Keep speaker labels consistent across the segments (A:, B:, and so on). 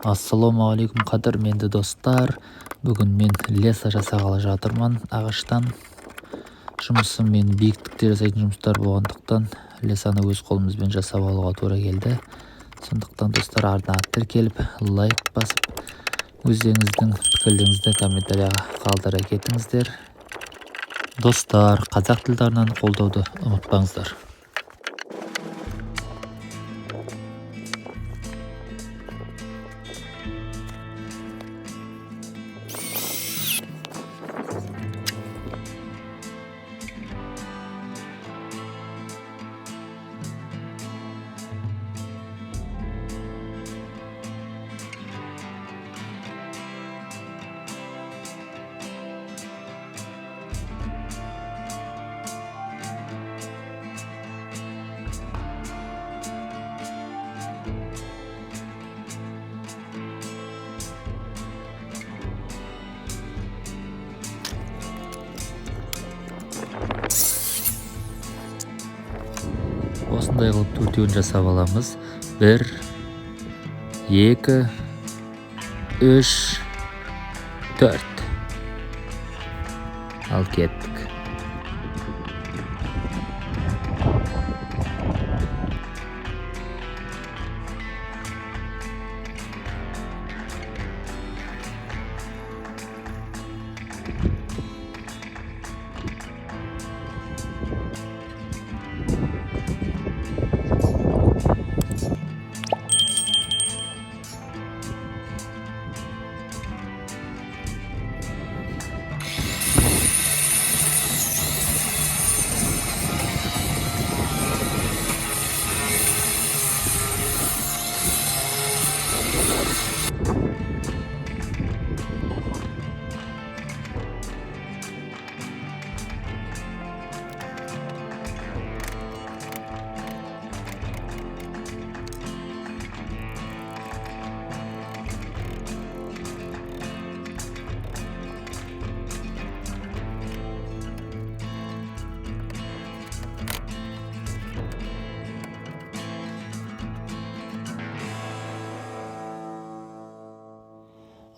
A: Ассалаумағалейкум қадірменді достар. Бүгін мен леса жасағалы жатырман ағаштан. Жұмысым мен биіктікте жасайтын жұмыстар болғандықтан лесаны өз қолымызбен жасап алуға тура келді. Сондықтан достар, ардына тіркеліп, лайк басып, өздеріңіздің пікірлеріңізді комментарияға қалдыра кетіңіздер. Достар, қазақ тілді арнаны қолдауды ұмытпаңыздар. Осындай қылып төртеуін жасап аламыз. 1, 2, 3, 4. Ал кеттік.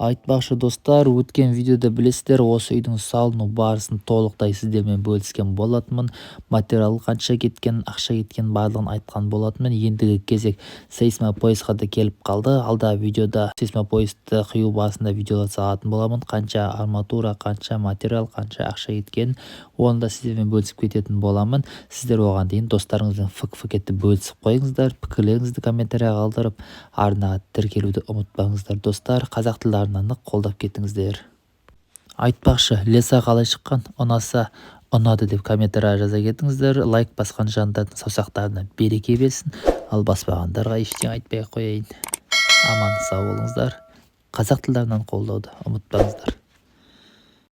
A: Айтпақшы достар, өткен видеода білесіздер, осы үйдің салыну барысын толықтай сіздермен бөліскен болатынмын. Материал қанша кеткен, ақша кеткен барлығын айтқан болатынмын. Ендігі кезек сейсмопоисқа да келіп қалды. Алда видеода сейсмопоисті құю барысында видеолар салатын боламын. Қанша арматура, қанша материал, қанша ақша кеткен, оны да сіздермен бөлісіп кететін боламын. Сіздер оған дейін достарыңыздың фік-фікетті бөлісіп қойыңыздар, пікірлеріңізді комментарияға қалдырып, арнаға тіркелуді ұмытпаңыздар достар. Қазақ тілді арнаны қолдап кетіңіздер. Айтпақшы, леса қалай шыққан? Ұнаса ұнады деп комментария жаза кетіңіздер. Лайк басқан жандардың саусақтарына береке берсін. Ал баспағандарға ештеңе айтпай қояйын. Аман сау болыңыздар. Қазақ тілді арнаны қолдауды ұмытпаңыздар.